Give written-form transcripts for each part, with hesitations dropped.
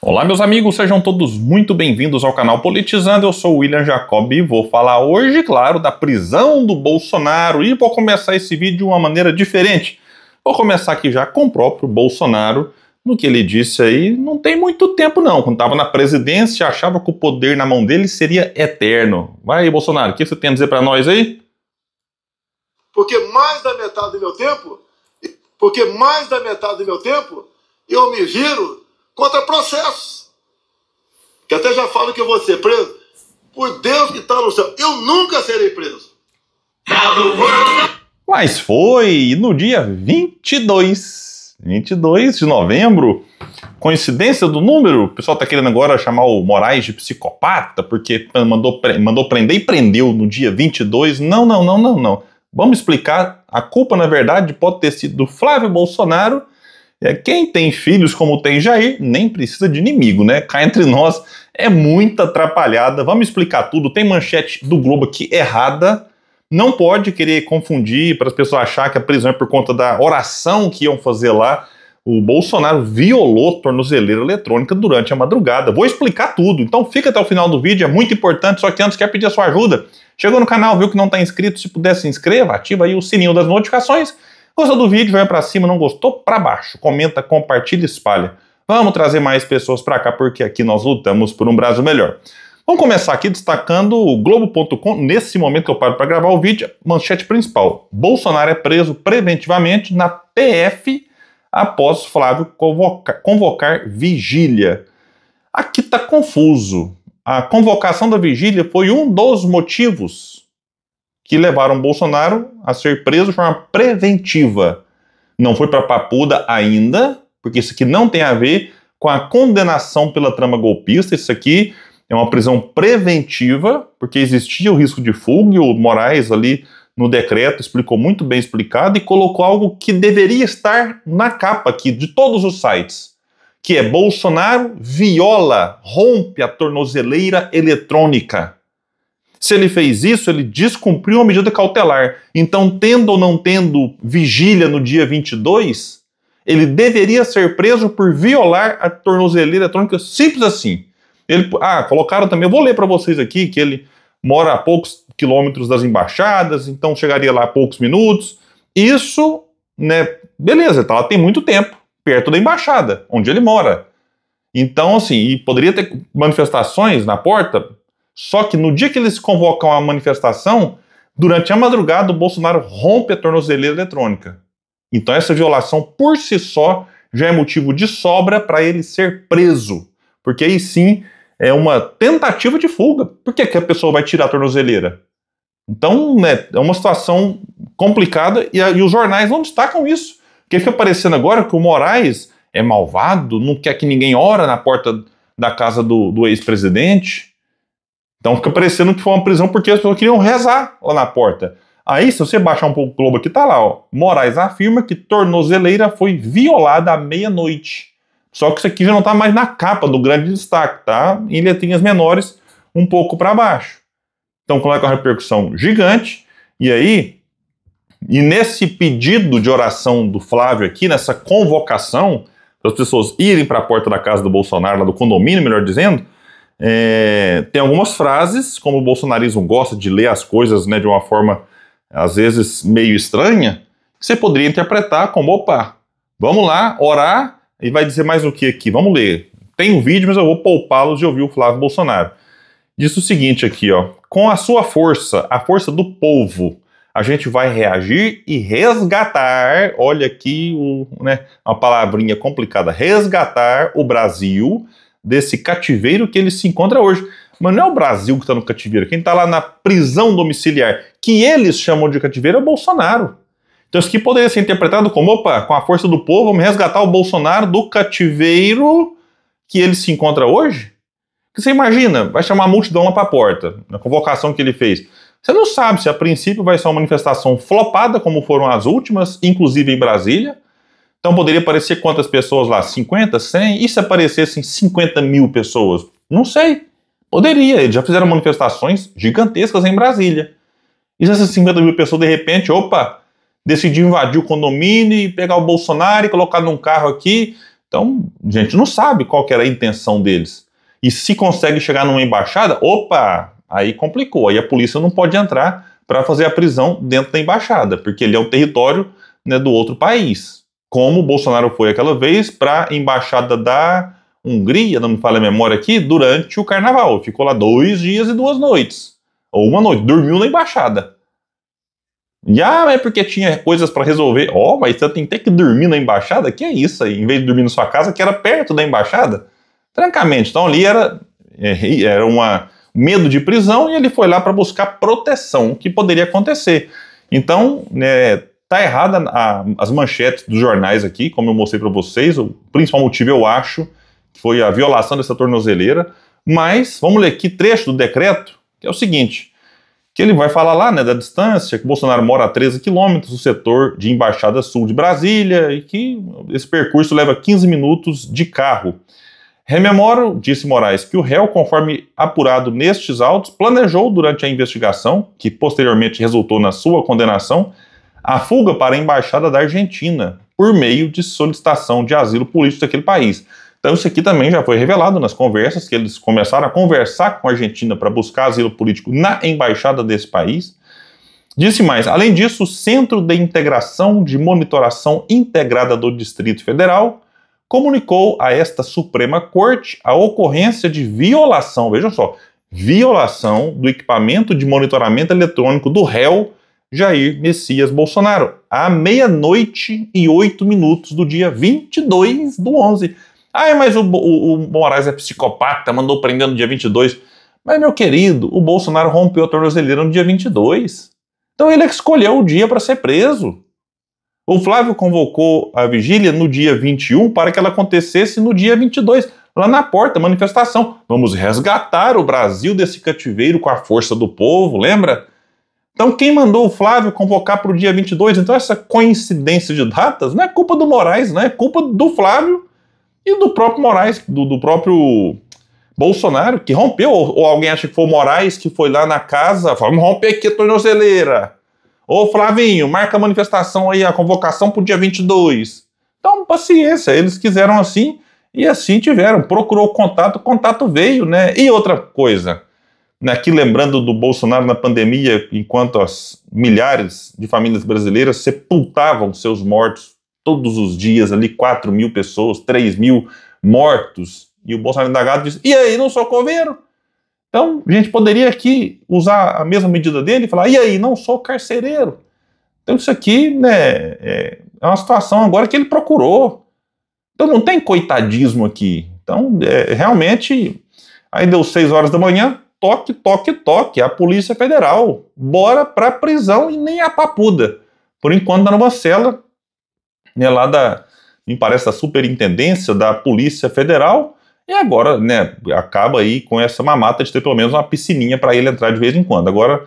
Olá, meus amigos, sejam todos muito bem-vindos ao canal Politizando. Eu sou o William Jacob e vou falar hoje, claro, da prisão do Bolsonaro e vou começar esse vídeo de uma maneira diferente. Vou começar aqui já com o próprio Bolsonaro, no que ele disse aí, não tem muito tempo não, quando estava na presidência, achava que o poder na mão dele seria eterno. Vai aí, Bolsonaro, o que você tem a dizer para nós aí? Porque mais da metade do meu tempo, eu me viro contra processos. Que até já falo que eu vou ser preso. Por Deus que está no céu, eu nunca serei preso. Mas foi no dia 22 de novembro. Coincidência do número? O pessoal tá querendo agora chamar o Moraes de psicopata, porque mandou prender e prendeu no dia 22. Não. Vamos explicar. A culpa, na verdade, pode ter sido do Flávio Bolsonaro. Quem tem filhos como tem Jair, nem precisa de inimigo, né? Cá entre nós, é muita atrapalhada. Vamos explicar tudo. Tem manchete do Globo aqui errada. Não pode querer confundir para as pessoas acharem que a prisão é por conta da oração que iam fazer lá. O Bolsonaro violou tornozeleira eletrônica durante a madrugada. Vou explicar tudo, então fica até o final do vídeo, é muito importante. Só que antes quero pedir a sua ajuda. Chegou no canal, viu que não está inscrito, se puder se inscreva, ativa aí o sininho das notificações. Gostou do vídeo, vai pra cima, não gostou, pra baixo. Comenta, compartilha e espalha. Vamos trazer mais pessoas pra cá, porque aqui nós lutamos por um Brasil melhor. Vamos começar aqui destacando o Globo.com. Nesse momento que eu paro para gravar o vídeo, manchete principal. Bolsonaro é preso preventivamente na PF após Flávio convocar vigília. Aqui tá confuso. A convocação da vigília foi um dos motivos que levaram Bolsonaro a ser preso de forma preventiva. Não foi para Papuda ainda, porque isso aqui não tem a ver com a condenação pela trama golpista. Isso aqui é uma prisão preventiva, porque existia o risco de fuga, e o Moraes ali no decreto explicou muito bem explicado e colocou algo que deveria estar na capa aqui de todos os sites, que é Bolsonaro viola, rompe a tornozeleira eletrônica. Se ele fez isso, ele descumpriu uma medida cautelar. Então, tendo ou não tendo vigília no dia 22, ele deveria ser preso por violar a tornozeleira eletrônica, simples assim. Colocaram também, eu vou ler para vocês aqui, que ele mora a poucos quilômetros das embaixadas, então chegaria lá a poucos minutos. Isso, né, beleza, tá lá tem muito tempo, perto da embaixada, onde ele mora. Então, assim, e poderia ter manifestações na porta. Só que no dia que eles convocam a manifestação, durante a madrugada, o Bolsonaro rompe a tornozeleira eletrônica. Então essa violação por si só já é motivo de sobra para ele ser preso. Porque aí sim é uma tentativa de fuga. Por que a pessoa vai tirar a tornozeleira? Então, né, é uma situação complicada e os jornais não destacam isso. Porque fica parecendo agora que o Moraes é malvado, não quer que ninguém ore na porta da casa do ex-presidente. Então fica parecendo que foi uma prisão porque as pessoas queriam rezar lá na porta. Aí, se você baixar um pouco o Globo aqui, tá lá, ó. Moraes afirma que tornozeleira foi violada à meia-noite. Só que isso aqui já não tá mais na capa do grande destaque, tá? Em letrinhas menores, um pouco para baixo. Então coloca uma repercussão gigante. E aí, e nesse pedido de oração do Flávio aqui, nessa convocação, para as pessoas irem para a porta da casa do Bolsonaro, lá do condomínio, melhor dizendo, tem algumas frases, como o bolsonarismo gosta de ler as coisas, né, de uma forma, às vezes, meio estranha, que você poderia interpretar como, opa, vamos lá, orar, e vai dizer mais o que aqui? Vamos ler. Tem um vídeo, mas eu vou poupá-los de ouvir o Flávio Bolsonaro. Diz o seguinte aqui, ó. Com a sua força, a força do povo, a gente vai reagir e resgatar, olha aqui, uma palavrinha complicada, resgatar o Brasil desse cativeiro que ele se encontra hoje. Mas não é o Brasil que está no cativeiro. Quem está lá na prisão domiciliar, que eles chamam de cativeiro, é o Bolsonaro. Então isso aqui poderia ser interpretado como, opa, com a força do povo, vamos resgatar o Bolsonaro do cativeiro que ele se encontra hoje? Porque você imagina, vai chamar a multidão lá para a porta, na convocação que ele fez. Você não sabe se a princípio vai ser uma manifestação flopada, como foram as últimas, inclusive em Brasília. Então poderia aparecer quantas pessoas lá? 50, 100? E se aparecessem 50 mil pessoas? Não sei. Poderia. Eles já fizeram manifestações gigantescas em Brasília. E se essas 50 mil pessoas, de repente, opa, decidiu invadir o condomínio e pegar o Bolsonaro e colocar num carro aqui. Então, a gente não sabe qual que era a intenção deles. E se consegue chegar numa embaixada, opa, aí complicou. Aí a polícia não pode entrar para fazer a prisão dentro da embaixada, porque ele é o território, né, do outro país. Como o Bolsonaro foi aquela vez para a embaixada da Hungria, não me falha a memória aqui, durante o carnaval. Ficou lá 2 dias e 2 noites. Ou 1 noite, dormiu na embaixada. E é porque tinha coisas para resolver. Mas você tem que ter que dormir na embaixada? Que é isso aí? Em vez de dormir na sua casa, que era perto da embaixada? Francamente, então ali era um medo de prisão e ele foi lá para buscar proteção, o que poderia acontecer. Então, tá errada as manchetes dos jornais aqui, como eu mostrei para vocês. O principal motivo, eu acho, foi a violação dessa tornozeleira. Mas vamos ler aqui trecho do decreto, que é o seguinte, que ele vai falar lá, né, da distância, que o Bolsonaro mora a 13 quilômetros do setor de Embaixada Sul de Brasília e que esse percurso leva 15 minutos de carro. Rememoro, disse Moraes, que o réu, conforme apurado nestes autos, planejou durante a investigação, que posteriormente resultou na sua condenação, a fuga para a Embaixada da Argentina, por meio de solicitação de asilo político daquele país. Então isso aqui também já foi revelado nas conversas, que eles começaram a conversar com a Argentina para buscar asilo político na embaixada desse país. Disse mais, além disso, o Centro de Integração de Monitoração Integrada do Distrito Federal comunicou a esta Suprema Corte a ocorrência de violação, vejam só, violação do equipamento de monitoramento eletrônico do réu Jair Messias Bolsonaro, à 00:08 do dia 22/11. Mas o Moraes é psicopata, mandou prender no dia 22. Mas, meu querido, o Bolsonaro rompeu a tornozeleira no dia 22. Então ele escolheu o dia para ser preso. O Flávio convocou a vigília no dia 21 para que ela acontecesse no dia 22, lá na porta, manifestação. Vamos resgatar o Brasil desse cativeiro com a força do povo, lembra? Então quem mandou o Flávio convocar para o dia 22? Então essa coincidência de datas não é culpa do Moraes, não é culpa do Flávio e do próprio Moraes, do próprio Bolsonaro, que rompeu. Ou alguém acha que foi o Moraes que foi lá na casa, vamos romper aqui a tornozeleira. Ô Flavinho, marca a manifestação aí, a convocação pro dia 22. Então, paciência, eles quiseram assim e assim tiveram. Procurou o contato veio, né? E outra coisa, aqui lembrando do Bolsonaro na pandemia, enquanto as milhares de famílias brasileiras sepultavam seus mortos todos os dias ali, 4.000 pessoas, 3.000 mortos, e o Bolsonaro indagado disse, e aí, não sou coveiro? Então, a gente poderia aqui usar a mesma medida dele e falar, e aí, não sou carcereiro? Então isso aqui, né, é uma situação agora que ele procurou. Então não tem coitadismo aqui. Então, realmente, aí deu 6 horas da manhã, toque, toque, toque, a Polícia Federal, bora pra prisão e nem a papuda. Por enquanto tá numa cela, né, lá me parece, da Superintendência da Polícia Federal, e agora, né, acaba aí com essa mamata de ter pelo menos uma piscininha para ele entrar de vez em quando. Agora,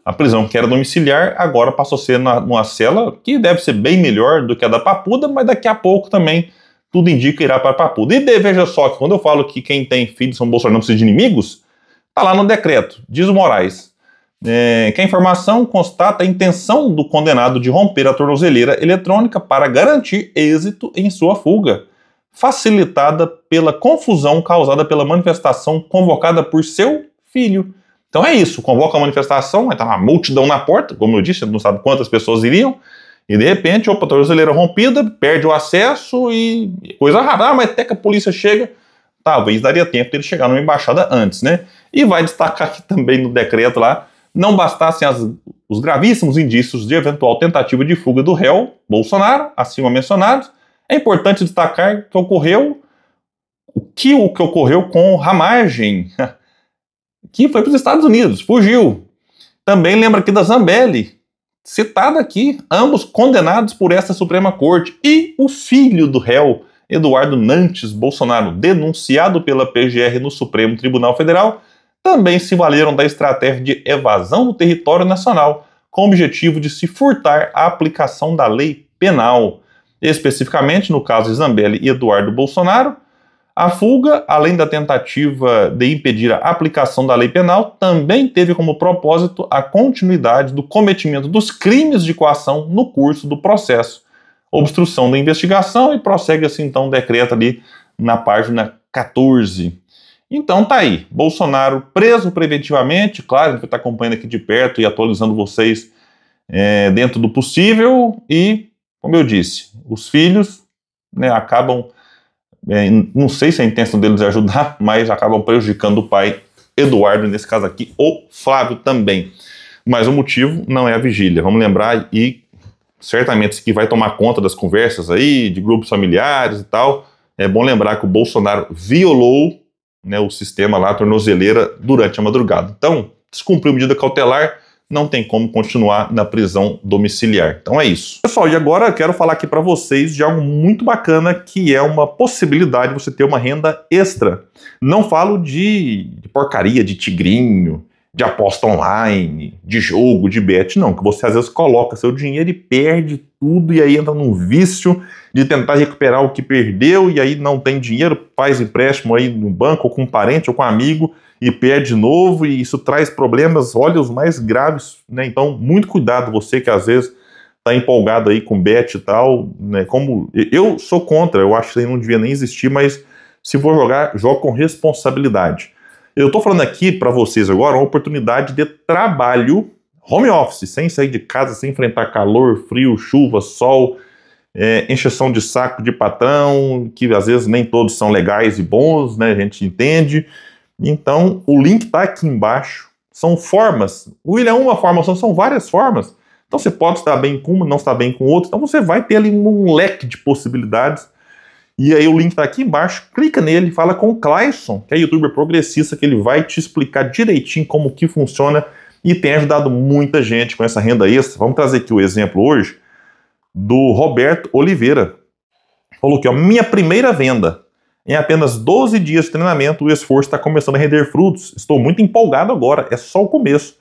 a prisão que era domiciliar, agora passou a ser numa cela que deve ser bem melhor do que a da Papuda, mas daqui a pouco também tudo indica irá para a Papuda. E veja só que quando eu falo que quem tem filhos são Bolsonaro não precisa de inimigos, tá lá no decreto, diz o Moraes, que a informação constata a intenção do condenado de romper a tornozeleira eletrônica para garantir êxito em sua fuga, facilitada pela confusão causada pela manifestação convocada por seu filho. Então é isso, convoca a manifestação, vai estar uma multidão na porta, como eu disse, não sabe quantas pessoas iriam, e de repente, opa, a tornozeleira rompida, perde o acesso e coisa rara. Mas até que a polícia chega, talvez daria tempo de ele chegar numa embaixada antes, né? E vai destacar aqui também no decreto lá, não bastassem os gravíssimos indícios de eventual tentativa de fuga do réu Bolsonaro, acima mencionados, é importante destacar que ocorreu o que ocorreu com Ramagem, que foi para os Estados Unidos, fugiu. Também lembra aqui da Zambelli, citada aqui, ambos condenados por esta Suprema Corte. E o filho do réu, Eduardo Nantes Bolsonaro, denunciado pela PGR no Supremo Tribunal Federal, também se valeram da estratégia de evasão do território nacional, com o objetivo de se furtar a aplicação da lei penal. Especificamente, no caso de Zambelli e Eduardo Bolsonaro, a fuga, além da tentativa de impedir a aplicação da lei penal, também teve como propósito a continuidade do cometimento dos crimes de coação no curso do processo. obstrução da investigação e prossegue assim então o decreto ali na página 14. Então tá aí, Bolsonaro preso preventivamente, claro, a gente vai estar acompanhando aqui de perto e atualizando vocês dentro do possível e, como eu disse, os filhos, né, acabam, não sei se a intenção deles é ajudar, mas acabam prejudicando o pai Eduardo, nesse caso aqui, ou Flávio também. Mas o motivo não é a vigília, vamos lembrar, e certamente isso aqui vai tomar conta das conversas aí, de grupos familiares e tal. É bom lembrar que o Bolsonaro violou, né, o sistema lá, a tornozeleira, durante a madrugada. Então, descumpriu medida cautelar, não tem como continuar na prisão domiciliar. Então é isso. Pessoal, e agora eu quero falar aqui para vocês de algo muito bacana, que é uma possibilidade de você ter uma renda extra. Não falo de porcaria, de tigrinho, de aposta online, de jogo, de bet, não, que você às vezes coloca seu dinheiro e perde tudo e aí entra num vício de tentar recuperar o que perdeu e aí não tem dinheiro, faz empréstimo aí no banco ou com um parente ou com um amigo e perde de novo e isso traz problemas, olha, os mais graves, né? Então, muito cuidado você que às vezes tá empolgado aí com bet e tal, né? Como eu sou contra, eu acho que isso aí não devia nem existir, mas se for jogar, joga com responsabilidade. Eu tô falando aqui para vocês agora uma oportunidade de trabalho home office, sem sair de casa, sem enfrentar calor, frio, chuva, sol, encheção de saco de patrão, que às vezes nem todos são legais e bons, né? A gente entende. Então, o link tá aqui embaixo. São formas. O William é uma forma, são várias formas. Então, você pode estar bem com uma, não estar bem com outra. Então, você vai ter ali um leque de possibilidades. E aí, o link tá aqui embaixo. Clica nele, fala com o Clayson, que é youtuber progressista, que ele vai te explicar direitinho como que funciona e tem ajudado muita gente com essa renda extra. Vamos trazer aqui o exemplo hoje do Roberto Oliveira. Falou que, ó, minha primeira venda. Em apenas 12 dias de treinamento, o esforço está começando a render frutos. Estou muito empolgado agora, é só o começo.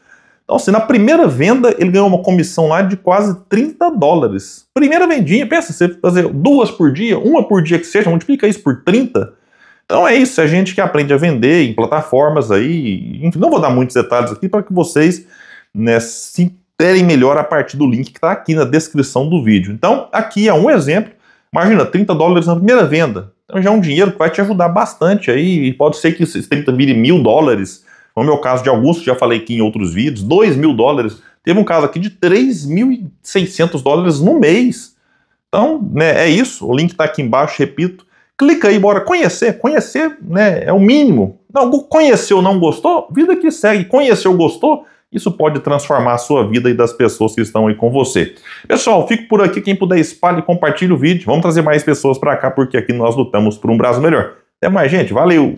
Então, assim, na primeira venda, ele ganhou uma comissão lá de quase $30. Primeira vendinha, pensa, você fazer 2 por dia, 1 por dia que seja, multiplica isso por 30. Então é isso, é gente que aprende a vender em plataformas aí. Enfim, não vou dar muitos detalhes aqui para que vocês, né, se interem melhor a partir do link que está aqui na descrição do vídeo. Então, aqui é um exemplo. Imagina, $30 na primeira venda. Então já é um dinheiro que vai te ajudar bastante aí, e pode ser que esses 30 vire $1.000, no meu caso de Augusto, já falei aqui em outros vídeos, $2.000, teve um caso aqui de $3.600 no mês. Então, né, é isso, o link está aqui embaixo, repito, clica aí, bora conhecer, né, é o mínimo. Não, conheceu, não gostou, vida que segue, conheceu, gostou, isso pode transformar a sua vida e das pessoas que estão aí com você. Pessoal, fico por aqui. Quem puder, espalhe e compartilhe o vídeo. Vamos trazer mais pessoas para cá, porque aqui nós lutamos por um Brasil melhor. Até mais, gente. Valeu!